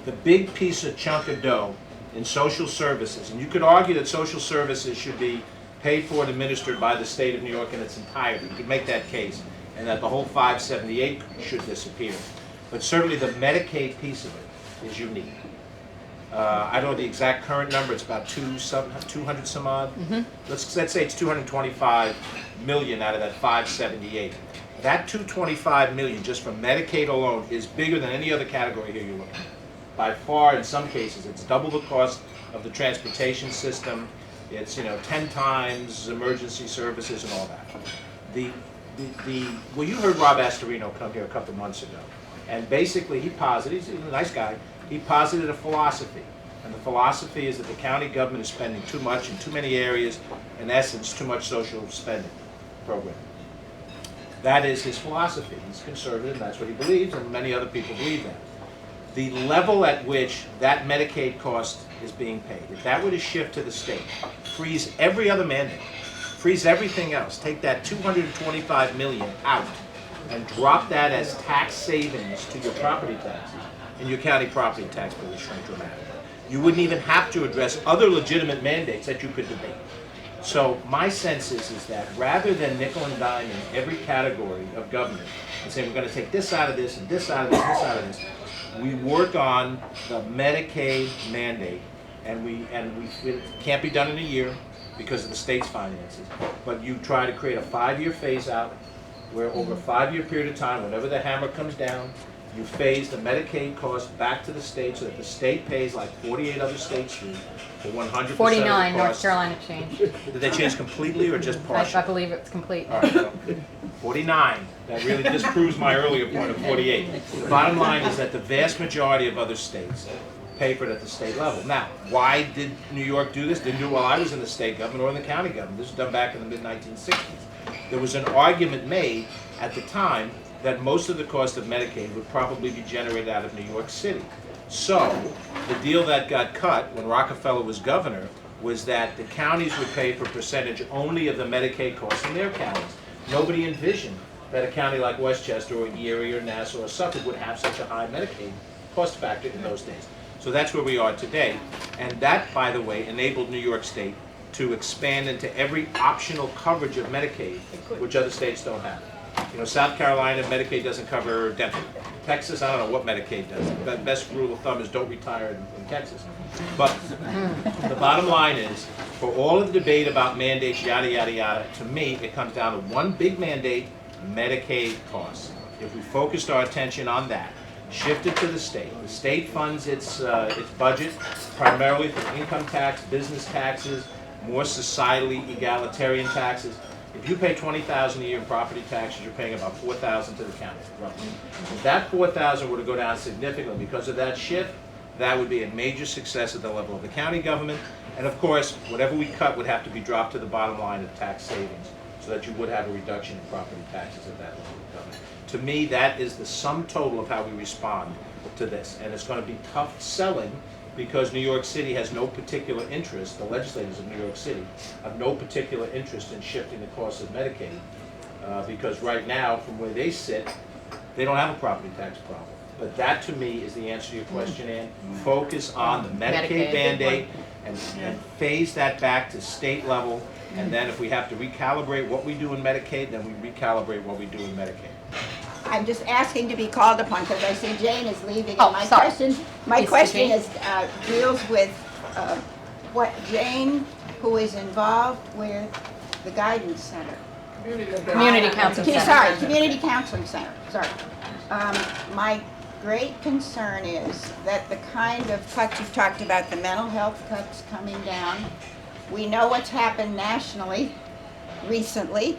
The big piece of chunk of dough in social services, and you could argue that social services should be paid for and administered by the state of New York in its entirety. You could make that case, and that the whole 578 should disappear. But certainly the Medicaid piece of it is unique. I don't know the exact current number, it's about 200 some odd. Let's say it's 225 million out of that 578. That 225 million just from Medicaid alone is bigger than any other category here you look at. By far, in some cases, it's double the cost of the transportation system. It's 10 times emergency services and all that. Well, you heard Rob Astorino come here a couple months ago, and basically he posited, he's a nice guy, he posited a philosophy. And the philosophy is that the county government is spending too much in too many areas, in essence, too much social spending program. That is his philosophy. He's conservative, and that's what he believes, and many other people believe that. The level at which that Medicaid cost is being paid, if that were to shift to the state, freeze every other mandate, freeze everything else, take that 225 million out, and drop that as tax savings to your property taxes, and your county property tax bill would shrink dramatically. You wouldn't even have to address other legitimate mandates that you could debate. So my sense is that rather than nickel and dime in every category of government and say we're going to take this out of this and this out of this, this out of this, we work on the Medicaid mandate, and it can't be done in a year because of the state's finances, but you try to create a 5-year phase out where over a 5-year period of time, whenever the hammer comes down, you phase the Medicaid cost back to the state so that the state pays like 48 other states do for 100% of the 49, North cost. Carolina changed. Did they change completely or just partially? I believe it's complete. All right, well, 49. That really disproves my earlier point of 48. The bottom line is that the vast majority of other states pay for it at the state level. Now, why did New York do this? Didn't do it while I was in the state government or in the county government. This was done back in the mid-1960s. There was an argument made at the time that most of the cost of Medicaid would probably be generated out of New York City. So, the deal that got cut when Rockefeller was governor was that the counties would pay for percentage only of the Medicaid costs in their counties. Nobody envisioned that a county like Westchester or Erie or Nassau or Suffolk would have such a high Medicaid cost factor in those days. So that's where we are today. And that, by the way, enabled New York State to expand into every optional coverage of Medicaid, which other states don't have. You know, South Carolina, Medicaid doesn't cover dental. Texas, I don't know what Medicaid does. The best rule of thumb is don't retire in Texas. But the bottom line is, for all of the debate about mandates, yada, yada, yada, to me, it comes down to one big mandate, Medicaid costs. If we focused our attention on that, shifted to the state funds its budget primarily for income tax, business taxes, more societally egalitarian taxes. If you pay $20,000 a year in property taxes, you're paying about $4,000 to the county, roughly. If that $4,000 were to go down significantly because of that shift, that would be a major success at the level of the county government. And of course, whatever we cut would have to be dropped to the bottom line of tax savings so that you would have a reduction in property taxes at that level of government. To me, that is the sum total of how we respond to this. And it's going to be tough selling because New York City has no particular interest, the legislators of New York City have no particular interest in shifting the cost of Medicaid because right now, from where they sit, they don't have a property tax problem. But that, to me, is the answer to your question, Ann. Focus on the Medicaid mandate and phase that back to state level. And then if we have to recalibrate what we do in Medicaid, then we recalibrate what we do in Medicaid. I'm just asking to be called upon because I see Jane is leaving. Oh, and sorry. My Is question Jane? is deals with what Jane, who is involved with the guidance center. Community Counseling Center. Sorry, Community Counseling Center. Sorry. My great concern is that the kind of cuts you've talked about, the mental health cuts coming down. We know what's happened nationally recently.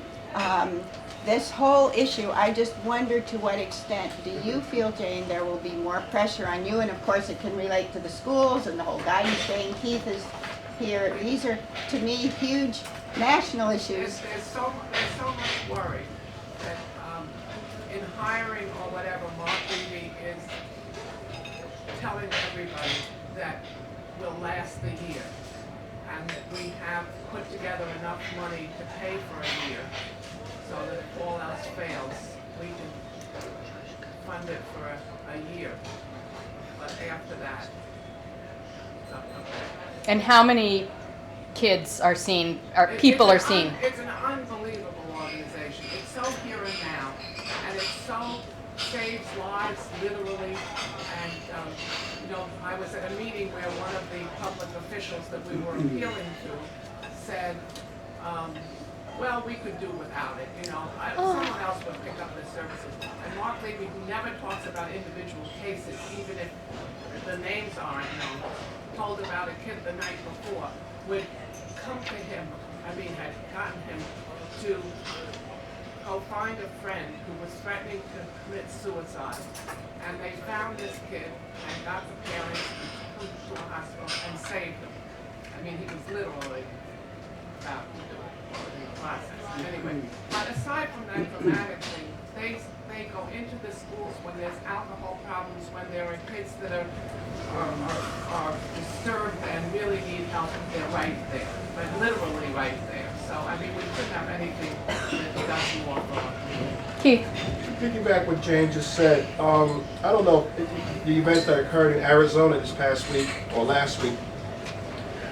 This whole issue, I just wonder to what extent do you feel, Jane, there will be more pressure on you? And of course it can relate to the schools and the whole guidance thing. Keith is here. These are, to me, huge national issues. There's so much worry that in hiring or whatever, Mark Levy is telling everybody that will last the year. And that we have put together enough money to pay for a year. So that if all else fails, we can fund it for a year. But after that, it's up to them. And how many kids are seen, or people are seen? It's an unbelievable organization. It's so here and now. And it so saves lives, literally. And, you know, I was at a meeting where one of the public officials that we were appealing to said, well, we could do without it, you know. Someone else would pick up the services. And Mark Levy, who never talks about individual cases, even if the names aren't known, told about a kid the night before, would come to him, had gotten him to go find a friend who was threatening to commit suicide. And they found this kid and got the parents and took him to a hospital and saved him. He was literally about to do it in the process. Anyway, but aside from that dramatic thing, they go into the schools when there's alcohol problems, when there are kids that are disturbed and really need help, they're right there, but literally right there. So, we couldn't have anything that does more for us. Keith. To piggyback what Jane just said, I don't know, the events that occurred in Arizona this past week or last week,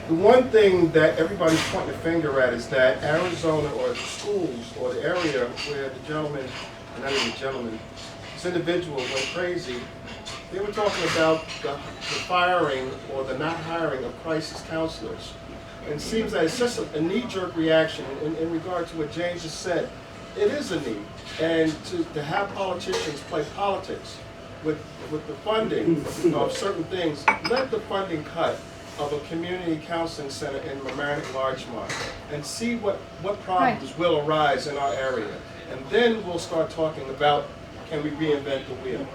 the one thing that everybody's pointing a finger at is that Arizona or the schools or the area where the gentleman, not even the gentleman, this individual went crazy, they were talking about the firing or the not hiring of crisis counselors. And it seems that it's just a knee-jerk reaction in regard to what Jane just said. It is a need. And to have politicians play politics with the funding of certain things, let the funding cut of a community counseling center in Mamaroneck Larchmont and see what problems will arise in our area. And then we'll start talking about, can we reinvent the wheel?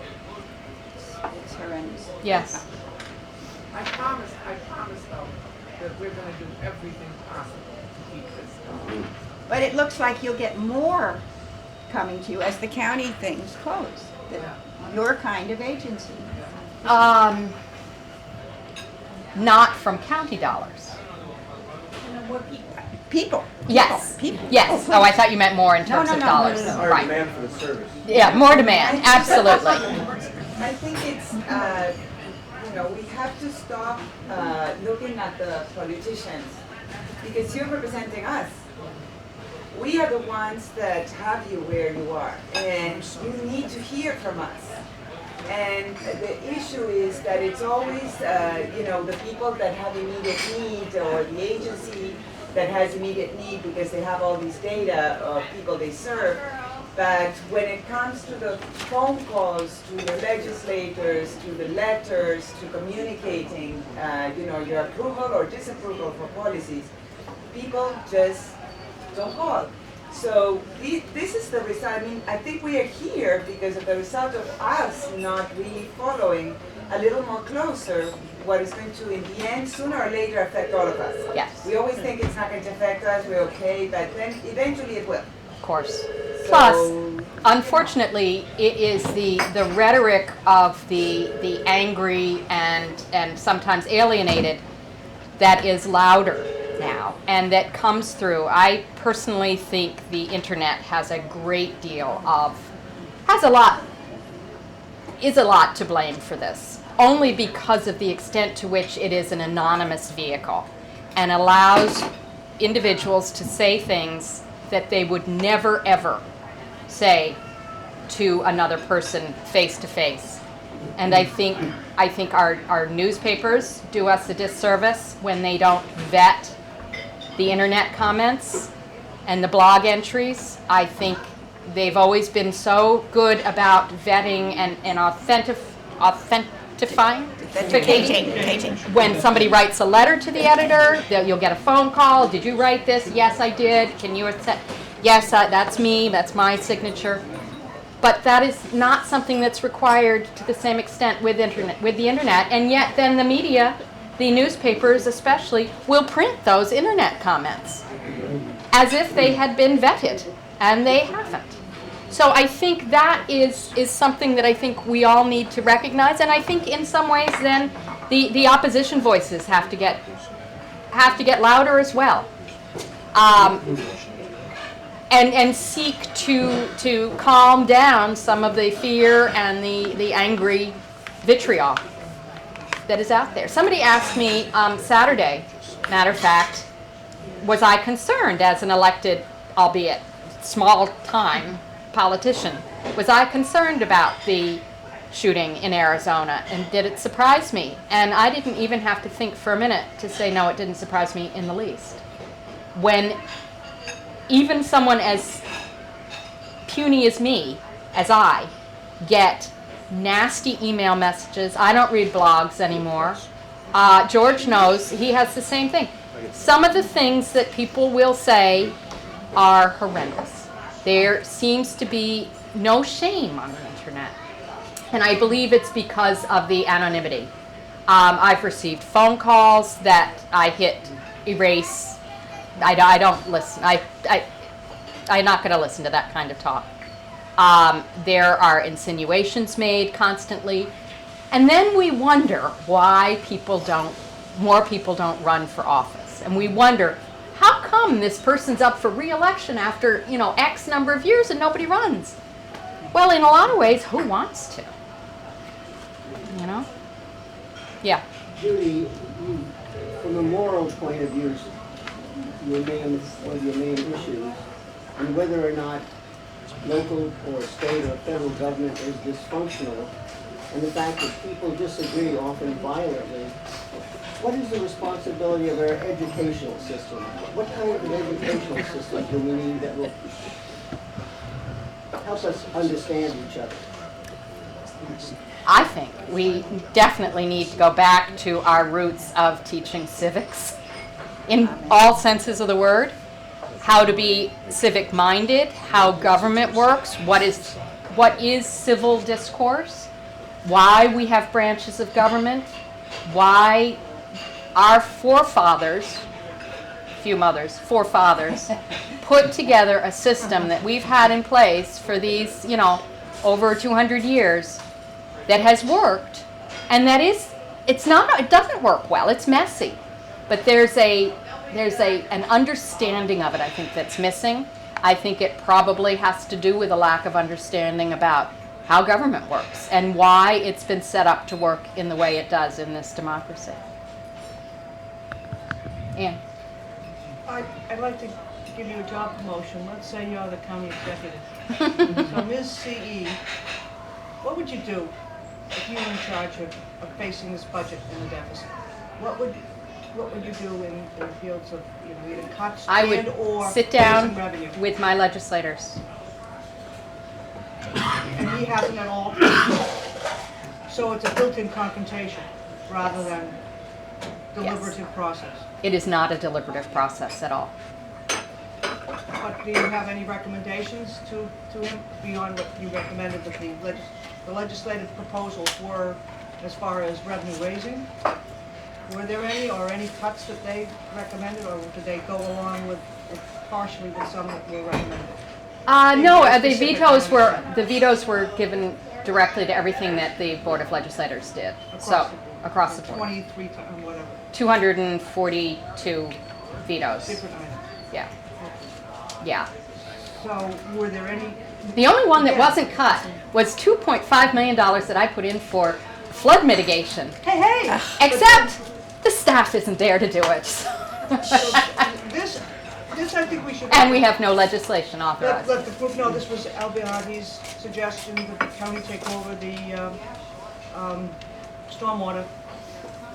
It's horrendous. Yes. I promise though, that we're gonna do everything possible to keep this going. But it looks like you'll get more coming to you as the county things close. Your kind of agency. Not from county dollars. People. Yes. People. Yes. Oh, I thought you meant more in terms of dollars. Higher Right. demand for the service. Yeah, more demand. Absolutely. I think it's, we have to stop looking at the politicians because you're representing us. We are the ones that have you where you are, and you need to hear from us. And the issue is that it's always, the people that have immediate need or the agency that has immediate need because they have all these data of people they serve. But when it comes to the phone calls, to the legislators, to the letters, to communicating, your approval or disapproval for policies, people just don't call. So this is the result. I mean, I think we are here because of the result of us not really following a little more closer what is going to, in the end, sooner or later affect all of us. Yes. We always think it's not going to affect us, we're okay, but then eventually it will. Of course. Plus, unfortunately, it is the rhetoric of the angry and sometimes alienated that is louder now, and that comes through. I personally think the internet has a great deal of, is a lot to blame for this, only because of the extent to which it is an anonymous vehicle and allows individuals to say things that they would never ever say to another person face to face. And I think our newspapers do us a disservice when they don't vet the internet comments and the blog entries. I think they've always been so good about vetting and authenticating. When somebody writes a letter to the editor, you'll get a phone call. Did you write this? Yes, I did. Can you accept? Yes, that's me. That's my signature. But that is not something that's required to the same extent with the internet. And yet then the media, the newspapers especially, will print those internet comments as if they had been vetted, and they haven't. So I think that is something that I think we all need to recognize, and I think in some ways then the opposition voices have to get louder as well. And seek to calm down some of the fear and the angry vitriol that is out there. Somebody asked me Saturday, matter of fact, was I concerned as an elected, albeit small-time politician, was I concerned about the shooting in Arizona, and did it surprise me? And I didn't even have to think for a minute to say, no, it didn't surprise me in the least. When even someone as puny as me, as I, get nasty email messages. I don't read blogs anymore. George knows, he has the same thing. Some of the things that people will say are horrendous. There seems to be no shame on the internet. And I believe it's because of the anonymity. I've received phone calls that I hit erase. I don't listen. I'm not going to listen to that kind of talk. There are insinuations made constantly. And then we wonder why more people don't run for office. And we wonder, how come this person's up for re-election after, X number of years and nobody runs? Well, in a lot of ways, who wants to? You know? Yeah. Judy, from a moral point of view, one of your main issues, and whether or not local or state or federal government is dysfunctional, and the fact that people disagree often violently, what is the responsibility of our educational system? What kind of an educational system do we need that will help us understand each other? I think we definitely need to go back to our roots of teaching civics in all senses of the word, how to be civic-minded, how government works, what is civil discourse, why we have branches of government, why our forefathers put together a system that we've had in place for these, over 200 years that has worked, and it doesn't work well, it's messy, but there's an understanding of it, I think, that's missing. I think it probably has to do with a lack of understanding about how government works and why it's been set up to work in the way it does in this democracy. Ann? I'd like to give you a job promotion. Let's say you're the county executive. So Ms. CE, what would you do if you were in charge of facing this budget and the deficit? What would you do in fields of either cuts I would or sit down raising revenue? with my legislators. And he hasn't at all. So it's a built-in confrontation rather than deliberative process. It is not a deliberative process at all. But do you have any recommendations to him beyond what you recommended that the legislative proposals were as far as revenue raising? Were there any cuts that they recommended, or did they go along with partially with some that were recommended? No, the vetoes were given directly to everything that the Board of Legislators did. Across the board. 23 whatever. 242 vetoes. Different items. Yeah. Yeah. So were there any? The only one that wasn't cut was $2.5 million that I put in for flood mitigation. Hey! Except the staff isn't there to do it. So this I think we should. And we have no legislation authorized. Let the group know this was Albiani's suggestion that the county take over the stormwater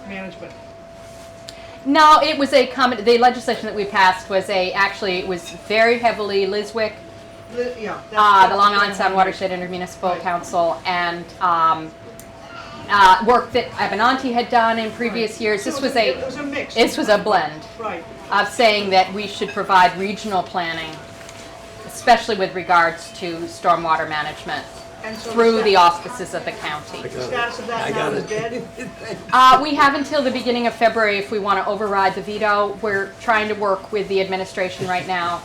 management. No, it was the legislation that we passed was it was very heavily Liswick, the Long Island Sound Watershed Intermunicipal Council, and work that Abenanti had done in previous years. This was it was a mix. This was a blend Right. of saying that we should provide regional planning, especially with regards to stormwater management, And so through the auspices of the county. The status of that now is dead? We have until the beginning of February if we want to override the veto. We're trying to work with the administration right now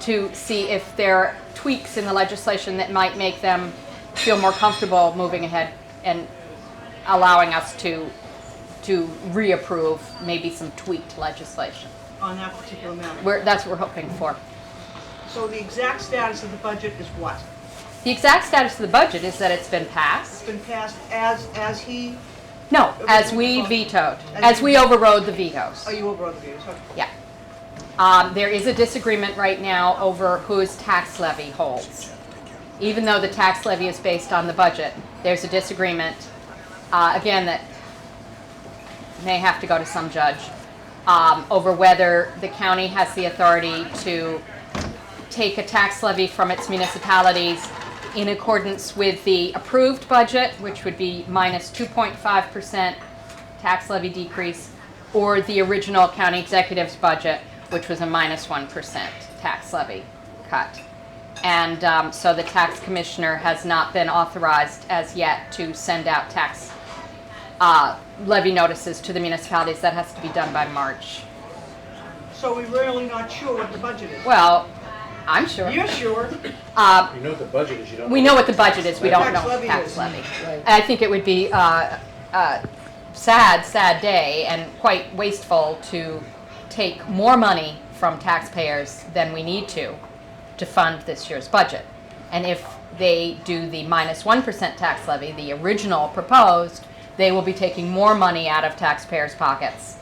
to see if there are tweaks in the legislation that might make them feel more comfortable moving ahead and allowing us to reapprove maybe some tweaked legislation. On that particular matter. That's what we're hoping for. So the exact status of the budget is what? The exact status of the budget is that it's been passed. It's been passed as he. No, as we vetoed, as we overrode the vetoes. Oh, you overrode the vetoes. Okay. Yeah. There is a disagreement right now over whose tax levy holds. Even though the tax levy is based on the budget, there's a disagreement, again, that may have to go to some judge, over whether the county has the authority to take a tax levy from its municipalities in accordance with the approved budget, which would be minus 2.5% tax levy decrease, or the original county executive's budget, which was a minus 1% tax levy cut. And so the tax commissioner has not been authorized as yet to send out tax levy notices to the municipalities. That has to be done by March. So we're really not sure what the budget is? Well, I'm sure. You're sure? You know what the budget is, you don't know. We know what the budget is, we don't know Tax levy tax is. levy. I think it would be a sad day and quite wasteful to take more money from taxpayers than we need to fund this year's budget. And if they do the -1% tax levy, the original proposed, they will be taking more money out of taxpayers' pockets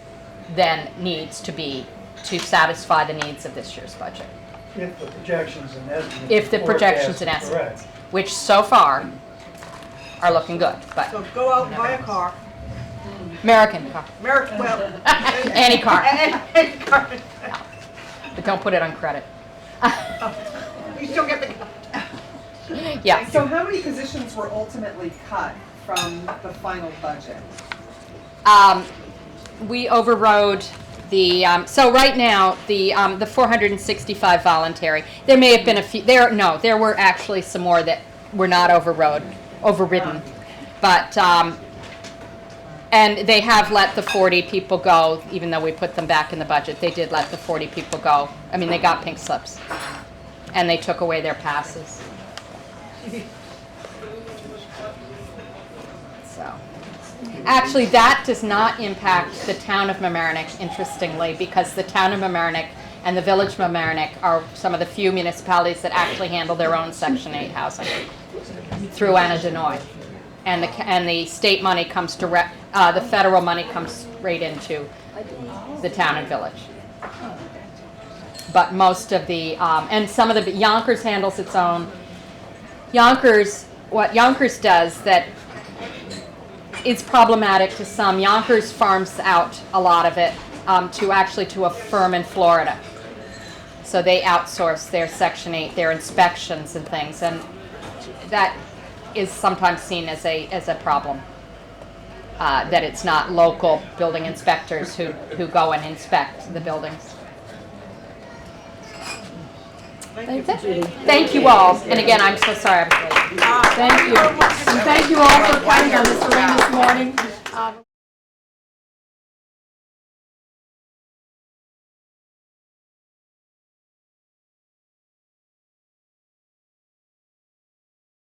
than needs to be to satisfy the needs of this year's budget. If the projections and estimates. If the projections and forecasts are correct. estimates, which so far are looking good, but So go out and buy a car. American car, Well. any car, Any car. but don't put it on credit. You still get the. Yeah. So how many positions were ultimately cut from the final budget? We overrode the, so right now, the 465 voluntary, there may have been a few, there were actually some more that were not overridden. But, and they have let the 40 people go, even though we put them back in the budget. They did let the 40 people go. I mean, they got pink slips. And they took away their passes. So, actually, that does not impact the town of Mamaroneck, interestingly, because the town of Mamaroneck and the village of Mamaroneck are some of the few municipalities that actually handle their own Section 8 housing through Anadinoy. And the state money comes direct, the federal money comes straight into the town and village. But most of the, and some of the, Yonkers handles its own. What Yonkers does that is problematic to some, Yonkers farms out a lot of it to a firm in Florida. So they outsource their Section 8, their inspections and things, and that is sometimes seen as a problem. That it's not local building inspectors who go and inspect the buildings. Thank you all. And again, I'm so sorry I was late. Thank you. And thank you all for coming on this rain this morning.